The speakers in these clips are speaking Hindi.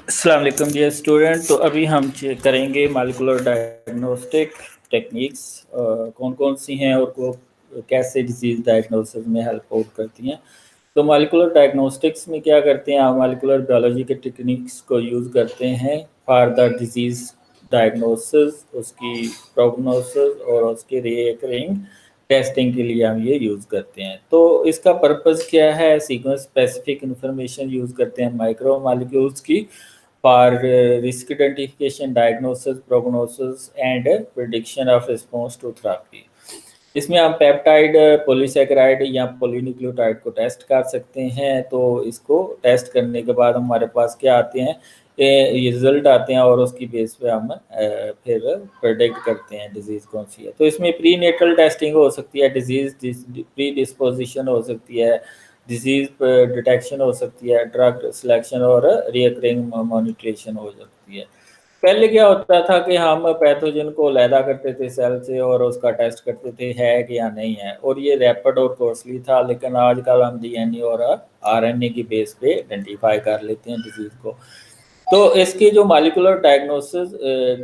अस्सलाम वालेकुम डियर स्टूडेंट। तो अभी हम करेंगे मॉलिक्यूलर डायग्नोस्टिक टेक्निक्स, कौन कौन सी हैं और वो कैसे डिजीज़ डायग्नोसिस में हेल्प आउट करती हैं। तो मॉलिक्यूलर डायग्नोस्टिक्स में क्या करते हैं, आप मॉलिक्यूलर बायोलॉजी के टेक्निक्स को यूज़ करते हैं फॉर द डिजीज़ डायग्नोसिस, उसकी प्रोग्नोसिस और उसके रिकरिंग टेस्टिंग के लिए हम ये यूज़ करते हैं। तो इसका पर्पस क्या है, सीक्वेंस स्पेसिफिक इंफॉर्मेशन यूज़ करते हैं माइक्रो मॉलिक्यूल्स की for risk identification, diagnosis, prognosis and prediction of response to therapy। इसमें हम पेप्टाइड, पॉलीसैकेराइड या पॉलीन्यूक्लियोटाइड को टेस्ट कर सकते हैं। तो इसको टेस्ट करने के बाद हमारे पास क्या आते हैं, ये रिजल्ट आते हैं और उसकी बेस पे हम फिर प्रेडिक्ट करते हैं डिजीज़ कौन सी है। तो इसमें प्री नेटल टेस्टिंग हो सकती है, डिजीज़ प्री डिस्पोजिशन हो सकती है, डिजीज़ डिटेक्शन हो सकती है, ड्रग सिलेक्शन और रिकरिंग मॉनिटरेशन हो सकती है। पहले क्या होता था कि हम पैथोजन को अलहदा करते थे सेल से और उसका टेस्ट करते थे है कि या नहीं है, और ये रैपिड और कॉस्टली था। लेकिन आजकल हम डीएनए और आरएनए की बेस पे आइडेंटिफाई कर लेते हैं डिजीज़ को। तो इसकी जो मॉलिक्यूलर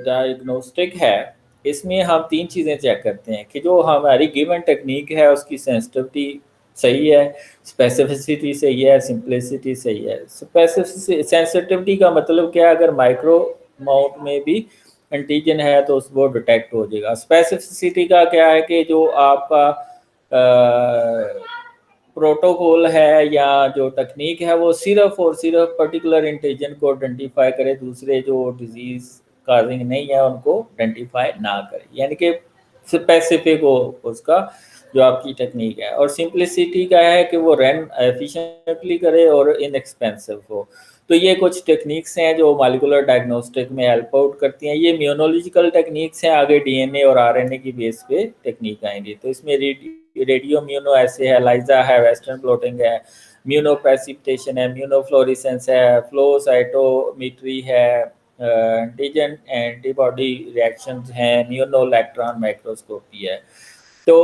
डायग्नोस्टिक है, इसमें हम तीन चीज़ें चेक करते हैं कि जो हमारी गिवन टेक्निक है उसकी सेंसिटिविटी सही है, स्पेसिफिसिटी सही है, सिंप्लिसिटी सही है। सेंसिटिविटी का मतलब क्या है, अगर माइक्रो अमाउंट में भी एंटीजन है तो वो डिटेक्ट हो जाएगा। स्पेसिफिसिटी का क्या है कि जो आपका प्रोटोकॉल है या जो टेक्निक है वो सिर्फ और सिर्फ पर्टिकुलर एंटीजन को आइडेंटिफाई करे, दूसरे जो डिजीज काजिंग नहीं है उनको आइडेंटिफाई ना करे, यानी कि स्पेसिफिक हो उसका जो आपकी टेक्निक है। और सिंप्लिसिटी का है कि वो रन एफिशिएंटली करे और इनएक्सपेंसिव हो। तो ये कुछ टेक्निक्स हैं जो मॉलिक्यूलर डायग्नोस्टिक में हेल्प आउट करती हैं। ये म्यूनोलॉजिकल टेक्निक्स हैं, आगे डीएनए और आरएनए की बेस पे टेक्निक आएंगी। तो इसमें रेडियो म्यूनो ऐसे है, लाइजा है, वेस्टर्न ब्लोटिंग है, म्यूनो प्रेसिपिटेशन है, म्यूनो फ्लोरेसेंस है, फ्लो साइटोमेट्री है, एंटीजन एंटीबॉडी रिएक्शंस हैं, म्यूनो इलेक्ट्रॉन माइक्रोस्कोपी है। तो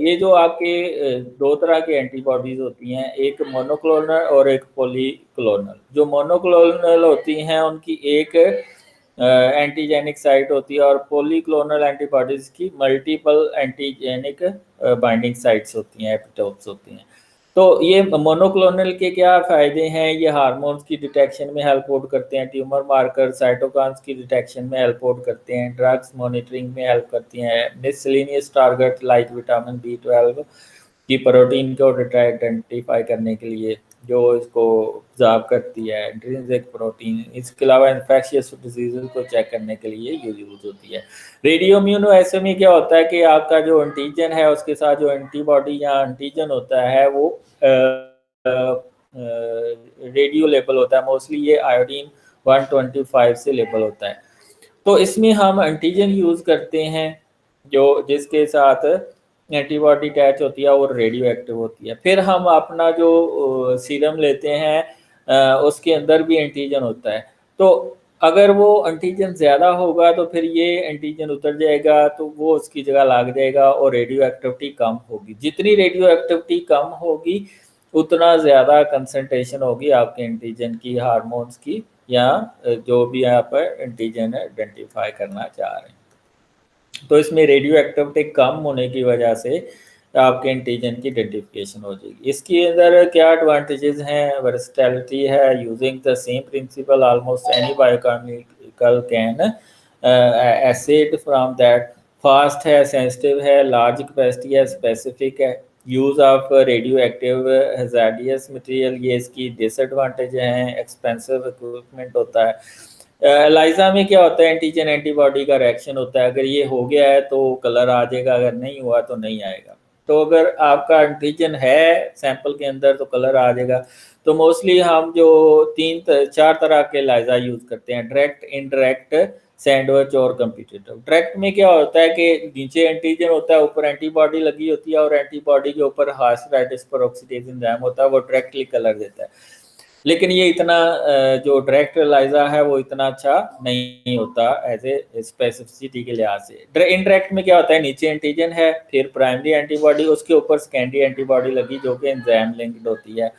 ये जो आपके दो तरह की एंटीबॉडीज होती हैं, एक मोनोक्लोनल और एक पॉलीक्लोनल। जो मोनोक्लोनल होती हैं उनकी एक एंटीजेनिक साइट होती है और पॉलीक्लोनल एंटीबॉडीज की मल्टीपल एंटीजेनिक बाइंडिंग साइट्स होती हैं, एपिटोप्स होती हैं। तो ये मोनोक्लोनल के क्या फ़ायदे हैं, ये हार्मोन्स की डिटेक्शन में हेल्प आउट करते हैं, ट्यूमर मार्कर साइटोकान्स की डिटेक्शन में हेल्प आउट करते हैं, ड्रग्स मॉनिटरिंग में हेल्प करती हैं, मिससेलेनियस टारगेट लाइक विटामिन B12 की प्रोटीन को आइडेंटिफाई करने के लिए जो इसको ऑब्जर्व करती है, इंट्रिंसिक प्रोटीन। इसके अलावा इन्फेक्शियस डिजीज़ को चेक करने के लिए ये यूज़ होती है। रेडियो इम्यूनो ऐसे में क्या होता है कि आपका जो एंटीजन है उसके साथ जो एंटीबॉडी या एंटीजन होता है वो रेडियो लेबल होता है। मोस्टली ये आयोडीन 125 से लेबल होता है। तो इसमें हम एंटीजन यूज़ करते हैं जो जिसके साथ एंटीबॉडी अटैच होती है और रेडियो एक्टिव होती है। फिर हम अपना जो सीरम लेते हैं उसके अंदर भी एंटीजन होता है। तो अगर वो एंटीजन ज़्यादा होगा तो फिर ये एंटीजन उतर जाएगा, तो वो उसकी जगह लग जाएगा और रेडियो एक्टिविटी कम होगी। जितनी रेडियो एक्टिविटी कम होगी उतना ज़्यादा कंसंट्रेशन होगी आपके एंटीजन की, हार्मोन्स की, या जो भी आप एंटीजन आइडेंटिफाई करना चाह रहे हैं। तो इसमें रेडियो एक्टिविटी कम होने की वजह से आपके एंटीजन की आइडेंटिफिकेशन हो जाएगी। इसके अंदर क्या एडवांटेजेस हैं, वर्सटैलिटी है, using the same principle almost any biochemical can acid from that, fast है, सेंसिटिव है, लार्ज कैपेसिटी है, स्पेसिफिक है, use of radio active hazardous material, ये इसकी डिसएडवांटेज हैं, एक्सपेंसिव इक्विपमेंट होता है। एलाइजा में क्या होता है, एंटीजन एंटीबॉडी का रिएक्शन होता है, अगर ये हो गया है तो कलर आ जाएगा, अगर नहीं हुआ तो नहीं आएगा। तो अगर आपका एंटीजन है सैंपल के अंदर तो कलर आ जाएगा। तो मोस्टली हम जो चार तरह के एलाइजा यूज़ करते हैं, डायरेक्ट, इनडायरेक्ट, सैंडविच और कंप्यूटेटिव। डायरेक्ट में क्या होता है कि नीचे एंटीजन होता है, ऊपर एंटीबॉडी लगी होती है और एंटीबॉडी के ऊपर हाइड्रोलाइसिस पेरोक्सीडेज एंजाइम होता है, वो डायरेक्टली कलर देता है। लेकिन ये इतना जो डायरेक्ट एलाइजा है वो इतना अच्छा नहीं होता एज ए स्पेसिफिसिटी के लिहाज से। इनडायरेक्ट में क्या होता है, नीचे एंटीजन है, फिर प्राइमरी एंटीबॉडी, उसके ऊपर सेकेंडरी एंटीबॉडी लगी जो कि एंजाइम लिंक्ड होती है,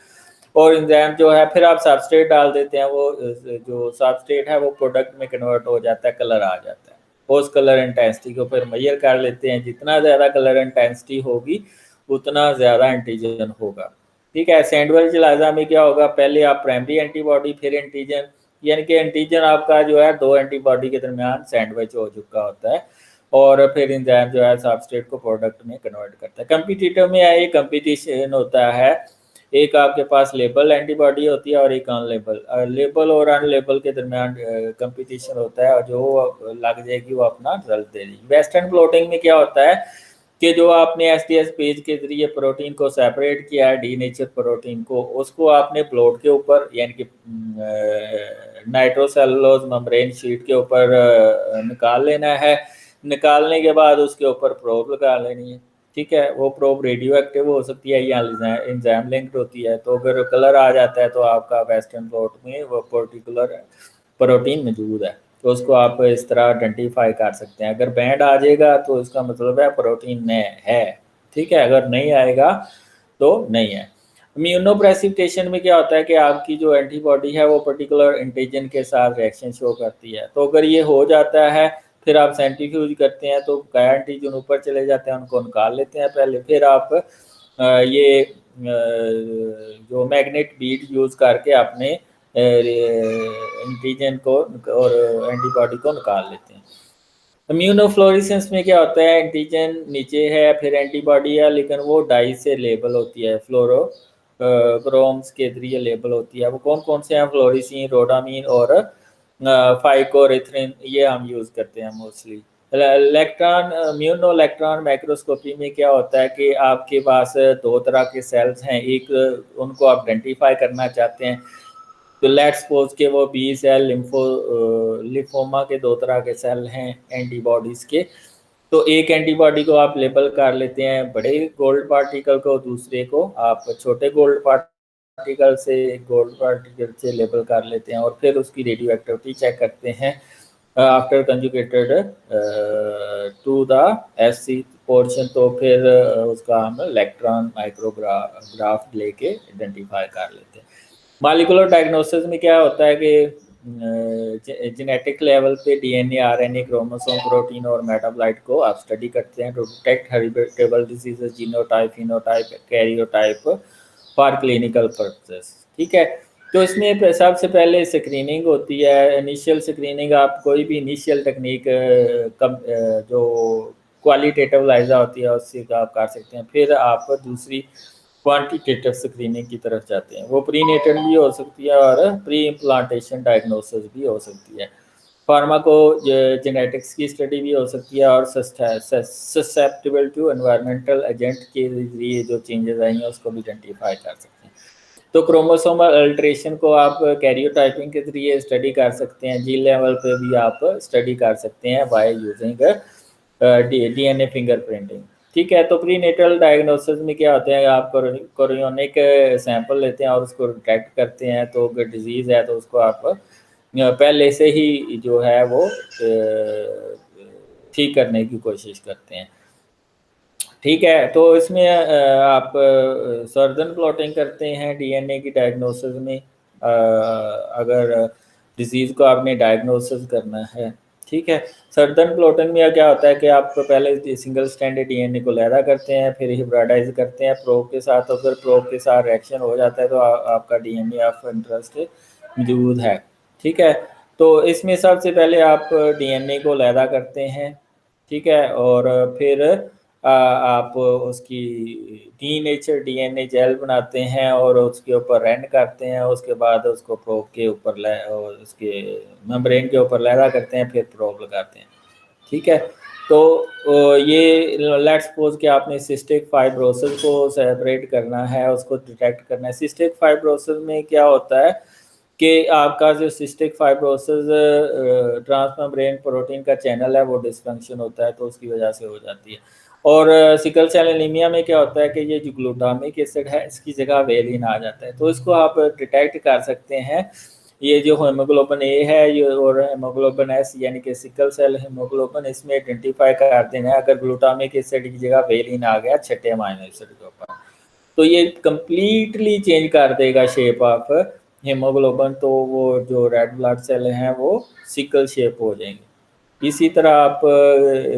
और एंजाइम जो है फिर आप सबस्ट्रेट डाल देते हैं, वो जो सबस्ट्रेट है वो प्रोडक्ट में कन्वर्ट हो जाता है, कलर आ जाता है। उस कलर इंटेंसिटी को फिर मेजर कर लेते हैं, जितना ज़्यादा कलर इंटेंसिटी होगी उतना ज़्यादा एंटीजन होगा। ठीक है, सैंडविच इलाजा में क्या होगा, पहले आप प्राइमरी एंटीबॉडी फिर एंटीजन, यानी कि एंटीजन आपका जो है 2 एंटीबॉडी के दरमियान सैंडविच हो चुका होता है, और फिर एंजाइम जो है सबस्ट्रेट को प्रोडक्ट में कन्वर्ट करता है। कंपिटिटिव में ये कंपटीशन होता है, एक आपके पास लेबल एंटीबॉडी होती है और एक अनलेबल। लेबल और अनलेबल के दरमियान कंपटीशन होता है, और जो लग जाएगी वो अपना रिजल्ट दे देगी। वेस्टर्न ब्लॉटिंग में क्या होता है कि जो आपने एसटीएस पेज के जरिए प्रोटीन को सेपरेट किया है, डी नेचर प्रोटीन को, उसको आपने प्लॉट के ऊपर यानी कि नाइट्रोसेलुलोज मेम्ब्रेन शीट के ऊपर निकाल लेना है। निकालने के बाद उसके ऊपर प्रोब लगा लेनी है। ठीक है, वो प्रोब रेडियो एक्टिव हो सकती है या एंजाइम लिंक्ड होती है। तो अगर कलर आ जाता है तो आपका वेस्टर्न ब्लॉट में वो पर्टिकुलर प्रोटीन मौजूद है, तो उसको आप इस तरह आइडेंटिफाई कर सकते हैं। अगर बैंड आ जाएगा तो इसका मतलब है प्रोटीन में है। ठीक है, अगर नहीं आएगा तो नहीं है। इम्यूनोप्रेसिपिटेशन में क्या होता है कि आपकी जो एंटीबॉडी है वो पर्टिकुलर एंटीजन के साथ रिएक्शन शो करती है। तो अगर ये हो जाता है फिर आप सेंट्रीफ्यूज करते हैं, तो क्या एंटीजन ऊपर चले जाते हैं, उनको निकाल लेते हैं पहले। फिर आप ये जो मैग्नेट बीड यूज़ करके अपने एंटीजन को और एंटीबॉडी को निकाल लेते हैं। इम्यूनोफ्लोरेसेंस में क्या होता है, एंटीजन नीचे है फिर एंटीबॉडी है, लेकिन वो डाई से लेबल होती है, फ्लोरो क्रोम्स के जरिए लेबल होती है। वो कौन कौन से हैं, फ्लोरिसिन, रोडामीन और फाइकोरिथ्रिन, ये हम यूज़ करते हैं mostly. Electron mu naught electron microscopy में क्या होता है कि आपके पास 2 तरह के सेल्स हैं, एक उनको आप आइडेंटिफाई करना चाहते हैं, तो लेट्स सपोज के वो बी सेल लिम्फोमा के 2 तरह के सेल हैं एंटीबॉडीज़ के। तो एक एंटीबॉडी को आप लेबल कर लेते हैं बड़े गोल्ड पार्टिकल को, दूसरे को आप छोटे गोल्ड पार्टिकल से लेबल कर लेते हैं, और फिर उसकी रेडियो एक्टिविटी चेक करते हैं after conjugated to the SC portion. तो फिर उसका हम इलेक्ट्रॉन माइक्रोग्राफ लेके आइडेंटिफाई कर लेते हैं। मॉलिक्यूलर डायग्नोसिस में क्या होता है कि जेनेटिक लेवल पे डीएनए, आरएनए, क्रोमोसोम, प्रोटीन और मेटाबोलाइट को आप स्टडी करते हैं to detect heritable diseases, genotype, phenotype, karyotype for clinical purposes. ठीक है, तो इसमें सबसे पहले स्क्रीनिंग होती है, इनिशियल स्क्रीनिंग। आप कोई भी इनिशियल टेक्निक जो क्वालिटेटिव लाइजा होती है उससे आप कर सकते हैं। फिर आप दूसरी क्वांटिटेटिव स्क्रीनिंग की तरफ जाते हैं, वो प्रीनेटल भी हो सकती है और प्री इम्प्लांटेशन डायग्नोसिस भी हो सकती है। फार्माको जेनेटिक्स की स्टडी भी हो सकती है, और ससेप्टेबल टू एनवायरमेंटल एजेंट के जरिए जो चेंजेस आई हैं उसको भी आइडेंटिफाई कर सकते हैं। तो क्रोमोसोमल अल्ट्रेशन को आप कैरियोटाइपिंग के जरिए स्टडी कर सकते हैं, जीन लेवल पे भी आप स्टडी कर सकते हैं बाय यूजिंग डीएनए फिंगरप्रिंटिंग। ठीक है, तो प्रीनेटल डायग्नोसिस में क्या होता है, आप कोरियोनिक सैंपल लेते हैं और उसको डिटेक्ट करते हैं। तो अगर डिजीज़ है तो उसको आप पहले से ही जो है वो ठीक करने की कोशिश करते हैं। ठीक है, तो इसमें आप सर्जन प्लॉटिंग करते हैं डीएनए की डायग्नोसिस में, अगर डिजीज़ को आपने डायग्नोसिस करना है। ठीक है, सर्जन प्लॉटिंग में क्या होता है कि आप पहले सिंगल स्टैंडर्ड डीएनए को लैदा करते हैं, फिर हिब्रिडाइज करते हैं प्रोब के साथ, और फिर प्रोब के साथ रिएक्शन हो जाता है तो आपका डीएनए ऑफ इंटरेस्ट मौजूद है। ठीक है, तो इसमें सबसे पहले आप डीएनए को लैदा करते हैं। ठीक है, और फिर आप उसकी डी नेचर डीएनए जेल बनाते हैं और उसके ऊपर रन करते हैं। उसके बाद उसको प्रोब के ऊपर उसके मेम्ब्रेन के ऊपर लैदा करते हैं, फिर प्रोब लगाते हैं। ठीक है, तो ये लेट्स सपोज कि आपने सिस्टिक फाइब्रोसिस को सेपरेट करना है, उसको डिटेक्ट करना है। सिस्टिक फाइब्रोसिस में क्या होता है कि आपका जो सिस्टिक फाइब्रोसिस ट्रांसमेम्ब्रेन प्रोटीन का चैनल है वो डिसफंक्शन होता है, तो उसकी वजह से हो जाती है। और सिकल सेल एनीमिया में क्या होता है कि ये जो ग्लूटामिक एसिड है इसकी जगह वेलिन आ जाता है, तो इसको आप डिटेक्ट कर सकते हैं। ये जो हीमोग्लोबिन ए है ये और हीमोग्लोबिन एस यानी कि सिकल सेल हीमोग्लोबिन, इसमें आइडेंटिफाई कर देना है अगर ग्लूटामिक एसिड की जगह वेलिन आ गया छठे अमाइनो एसिड के ऊपर। तो ये कंप्लीटली चेंज कर देगा शेप ऑफ हीमोग्लोबिन, तो वो जो रेड ब्लड सेल हैं वो सिकल शेप हो जाएंगे। इसी तरह आप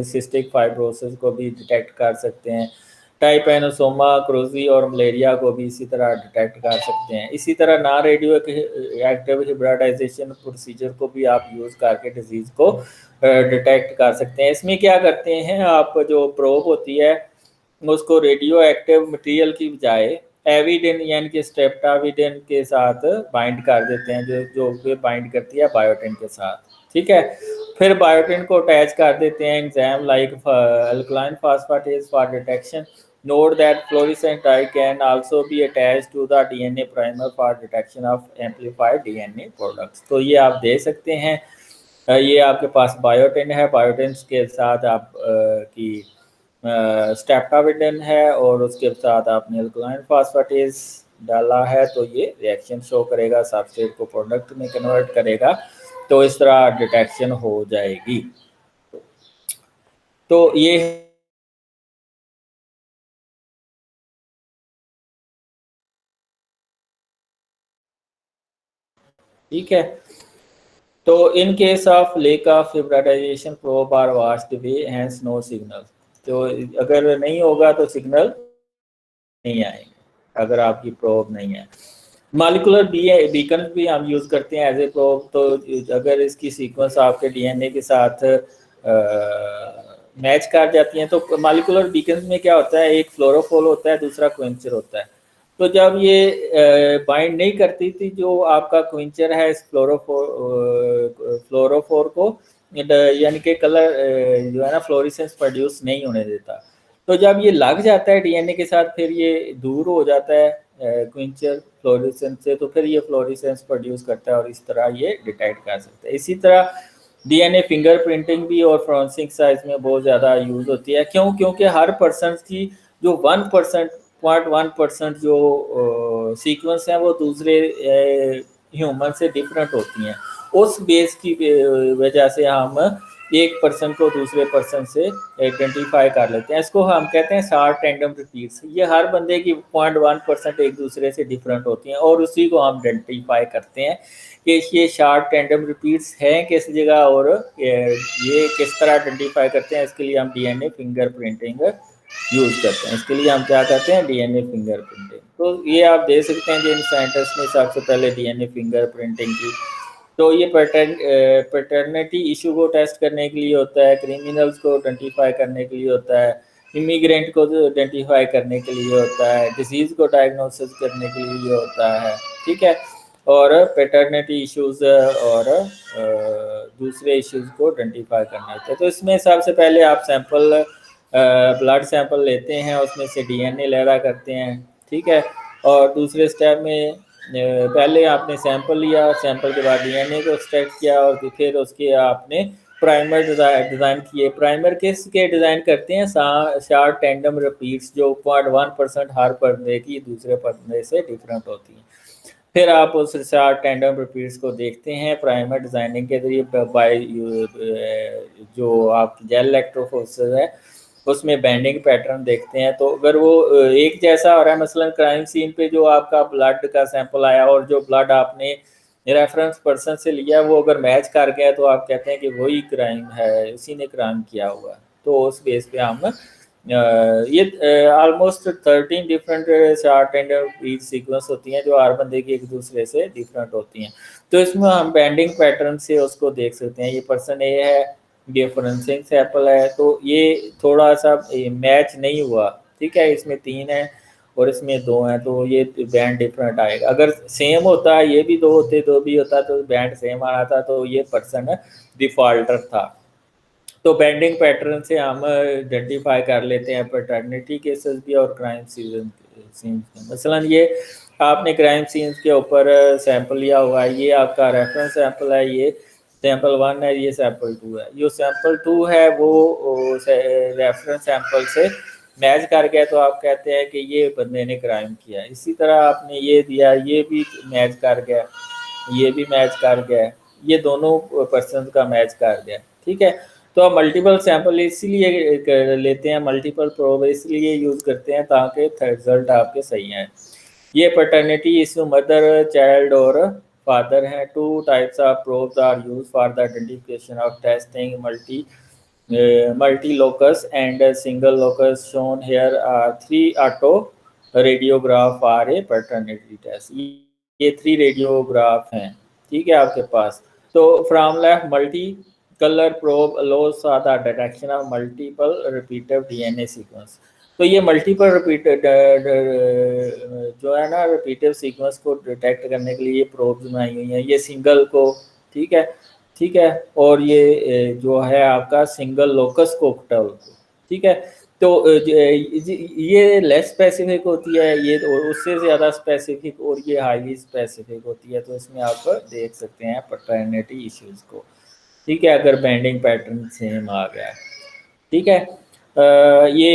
सिस्टिक फाइब्रोसिस को भी डिटेक्ट कर सकते हैं, टाइपैनोसोमा क्रोजी और मलेरिया को भी इसी तरह डिटेक्ट कर सकते हैं। इसी तरह ना रेडियो एक्टिव हिब्रिडाइजेशन प्रोसीजर को भी आप यूज़ करके डिजीज़ को डिटेक्ट कर सकते हैं। इसमें क्या करते हैं, आप जो प्रोब होती है उसको रेडियो एक्टिव मटेरियल की बजाय एविडिन यानी कि स्ट्रेप्टाविडिन के साथ बाइंड कर देते हैं, जो जो बाइंड करती है बायोटिन के साथ, ठीक है। फिर बायोटिन को अटैच कर देते हैं enzyme like alkaline phosphatase for detection. Note that fluorescent dye can also be attach to the DNA primer for detection of amplified DNA products. तो ये आप दे सकते हैं। ये आपके पास बायोटिन है, बायोटिन के साथ आप की स्ट्रेप्टाविडिन है और उसके साथ आपने अल्कलाइन फास्फेटेज डाला है, तो ये रिएक्शन शो करेगा, सबस्ट्रेट को प्रोडक्ट में कन्वर्ट करेगा, तो इस तरह डिटेक्शन हो जाएगी। तो ये ठीक है। तो in case of lack of hybridisation probe are washed away hence no signal. तो अगर नहीं होगा तो सिग्नल नहीं आएंगे अगर आपकी प्रोब नहीं है। मॉलिक्यूलर बीकन भी हम यूज़ करते हैं एज ए प्रोब। तो अगर इसकी सीक्वेंस आपके डीएनए के साथ मैच कर जाती हैं, तो मॉलिक्यूलर बीकन में क्या होता है, एक फ्लोरोफोर होता है, दूसरा क्विंचर होता है। तो जब ये बाइंड नहीं करती थी जो आपका क्विंचर है इस फ्लोरोफोर को, यानी कि कलर जो है ना फ्लोरिसेंस प्रोड्यूस नहीं होने देता। तो जब ये लग जाता है डीएनए के साथ, फिर ये दूर हो जाता है क्विंचर फ्लोरिसेंस से, तो फिर ये फ्लोरिसेंस प्रोड्यूस करता है और इस तरह ये डिटेक्ट कर सकता है। इसी तरह डीएनए फिंगरप्रिंटिंग भी और फॉरेंसिक साइंस में बहुत ज़्यादा यूज़ होती है। क्यों? क्योंकि हर पर्सन की जो 1% 0.1% जो सीक्वेंस है वो दूसरे ह्यूमन से डिफरेंट होती हैं। उस बेस की वजह से हम एक पर्सन को दूसरे पर्सन से आइडेंटिफाई कर लेते हैं। इसको हम कहते हैं शार्ट टैंडम रिपीट्स। ये हर बंदे की 0.1% एक दूसरे से डिफरेंट होती हैं और उसी को हम आइडेंटिफाई करते हैं कि ये शार्ट टैंडम रिपीट्स हैं किस जगह और ये किस तरह आइडेंटिफाई करते हैं। इसके लिए हम डीएनए फिंगरप्रिंटिंग यूज़ करते हैं। इसके लिए हम क्या करते हैं, डीएनए फिंगरप्रिंटिंग। तो ये आप दे सकते हैं जिन साइंटिस्ट ने सबसे पहले डीएनए फिंगरप्रिंटिंग की। तो ये पैटर्निटी इशू को टेस्ट करने के लिए होता है, क्रिमिनल्स को आइडेंटिफाई करने के लिए होता है, इमिग्रेंट को आइडेंटिफाई करने के लिए होता है, डिजीज़ को डायग्नोसिस करने के लिए होता है, ठीक है। और पैटर्निटी इश्यूज और दूसरे इश्यूज को आइडेंटिफाई करना होता है। तो इसमें सबसे पहले आप सैंपल ब्लड सैंपल लेते हैं, उसमें से डीएनए लहरा करते हैं, ठीक है। और दूसरे स्टेप में पहले आपने सैंपल लिया, सैंपल के बाद डीएनए को एक्सट्रैक्ट किया और फिर उसके आपने प्राइमर डिज़ाइन किए। प्राइमर किस के डिज़ाइन करते हैं, शार्ट टैंडम रिपीट्स जो 0.1% हर पर्दे की दूसरे पर्दे से डिफरेंट होती हैं। फिर आप उस शार्ट टैंडम रिपीट्स को देखते हैं प्राइमर डिज़ाइनिंग के जरिए बाय जो आपकी जेल इलेक्ट्रोफोरेसिस है उसमें बैंडिंग पैटर्न देखते हैं। तो अगर वो एक जैसा हो रहा है, मसलन क्राइम सीन पे जो आपका ब्लड का सैंपल आया और जो ब्लड आपने रेफरेंस पर्सन से लिया वो अगर मैच कर गया, तो आप कहते हैं कि वही क्राइम है, उसी ने क्राइम किया हुआ। तो उस बेस पे हम ये almost 13 different short and beat sequence होती हैं जो हर बंदे की एक दूसरे से डिफरेंट होती हैं। तो इसमें हम बैंडिंग पैटर्न से उसको देख सकते हैं। ये पर्सन ए है, ये फोरेंसिक सैंपल है, तो ये थोड़ा सा मैच नहीं हुआ, ठीक है। इसमें 3 है और इसमें 2 हैं, तो ये बैंड डिफरेंट आएगा। अगर सेम होता है, ये भी 2 होते, 2 भी होता तो बैंड सेम आ रहा था, तो ये पर्सन डिफॉल्टर था। तो बैंडिंग पैटर्न से हम आइडेंटिफाई कर लेते हैं पैटर्निटी केसेस भी और क्राइम सीन। मसलन ये आपने क्राइम सीन्स के ऊपर सैंपल लिया हुआ है, ये आपका रेफरेंस सैंपल है, ये सैंपल 1 है, ये सैंपल 2 है। जो सैंपल 2 है वो रेफरेंस सैंपल से मैच कर गया, तो आप कहते हैं कि ये बंदे ने क्राइम किया। इसी तरह आपने ये दिया, ये भी मैच कर गया, ये भी मैच कर गया, ये दोनों पर्सन का मैच कर गया, ठीक है। तो हम मल्टीपल सैंपल इसलिए लेते हैं, मल्टीपल प्रोब इसलिए यूज़ करते हैं ताकि रिजल्ट आपके सही हैं। ये पैटर्निटी इसमें मदर, चाइल्ड और फादर हैं। 2 types of probes are use for the identification of testing multi-locus and a single locus. Shown here are 3 auto radiograph for a paternity test. ये 3 रेडियोग्राफ हैं, ठीक है आपके पास। तो from left multi colour probe allows the detection of multiple repeated DNA sequence. तो ये मल्टीपल रिपीटेड जो है ना रिपीटेड सीक्वेंस को डिटेक्ट करने के लिए ये प्रोब्स बनाई हुई हैं। ये सिंगल को, ठीक है, ठीक है, और ये जो है आपका सिंगल लोकस कोकटल को, ठीक है। तो ये लेस स्पेसिफिक होती है, ये उससे ज़्यादा स्पेसिफिक, और ये हाईली स्पेसिफिक होती है। तो इसमें आप देख सकते हैं पैटर्निटी इश्यूज़ को, ठीक है, अगर बैंडिंग पैटर्न सेम आ गया, ठीक है। ये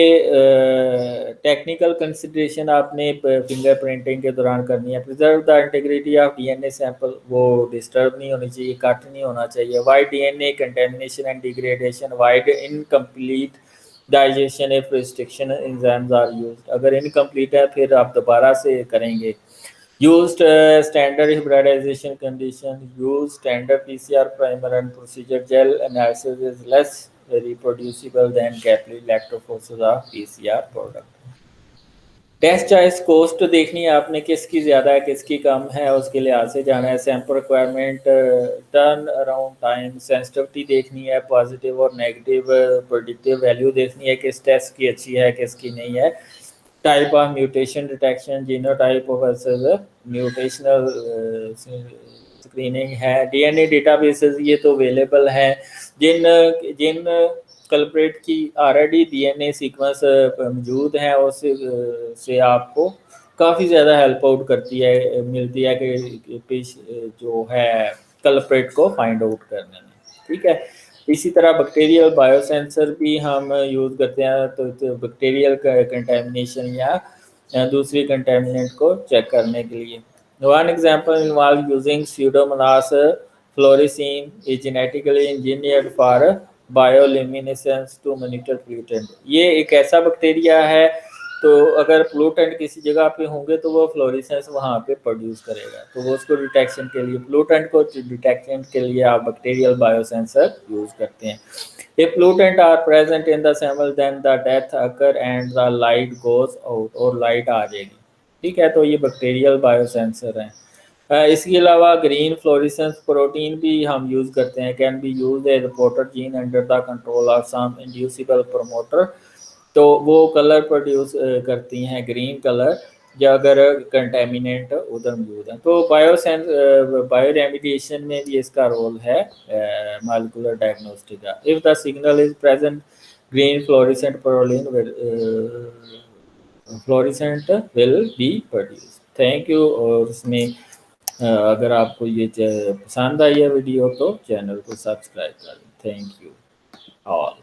टेक्निकल कंसिडरेशन आपने फिंगर प्रिंटिंग के दौरान करनी है। Preserve the integrity of DNA sample, वो डिस्टर्ब नहीं होनी चाहिए, कट नहीं होना चाहिए। Avoid DNA contamination and degradation, avoid incomplete digestion if restriction enzymes are used. अगर इनकम्प्लीट है फिर आप दोबारा से करेंगे। Used standard hybridization condition, use standard PCR primer and procedure. Gel analysis is less reproducible than capillary electrophoresis of PCR product. Test choice cost देखनी है आपने, किसकी ज़्यादा है किसकी कम है, उसके लिहाज से जाना है। Sample requirement, turn around time, sensitivity देखनी है, पॉजिटिव और नेगेटिव प्रेडिक्टिव वैल्यू देखनी है, किस टेस्ट की अच्छी है किसकी नहीं है। Type of mutation detection, genotype versus mutational screening है। डीएनए डेटाबेसेस ये तो अवेलेबल हैं, जिन जिन कल्प्रेट की ऑलरेडी डीएनए सीक्वेंस मौजूद हैं, उससे आपको काफ़ी ज़्यादा हेल्प आउट करती है, मिलती है कि जो है कल्प्रेट को फाइंड आउट करने में, ठीक है। इसी तरह बैक्टीरियल बायोसेंसर भी हम यूज़ करते हैं, तो बैक्टीरियल कंटेमिनेशन या दूसरी कंटेमिनेंट को चेक करने के लिए। One example involve using Pseudomonas fluorescens is genetically engineered for bioluminescence to monitor pollutant. ये एक ऐसा बैक्टीरिया है, तो अगर पोल्यूटेंट किसी जगह पे होंगे तो वो फ्लोरिसेंस वहाँ पे प्रोड्यूस करेगा, तो वो उसको डिटेक्शन के लिए, पोल्यूटेंट को डिटेक्शन के लिए आप बैक्टीरियल बायोसेंसर यूज़ करते हैं। If pollutant are present in the sample, then the death occur and the light goes out, और लाइट आ जाएगी, ठीक है। तो ये बैक्टीरियल बायोसेंसर हैं। इसके अलावा ग्रीन फ्लोरिसेंस प्रोटीन भी हम यूज़ करते हैं। Can be use a reporter gene under the control of some inducible promoter. तो वो कलर प्रोड्यूस करती हैं, ग्रीन कलर, या अगर कंटेमिनेंट उधर मौजूद है। तो बायो रेमिडिएशन में भी इसका रोल है मॉलिक्यूलर डायग्नोस्टिक का। If the signal is present, green fluorescent proline fluorescent will be produce. Thank you. और इसमें अगर आपको ये पसंद आई है वीडियो तो चैनल को सब्सक्राइब करें। Thank you all.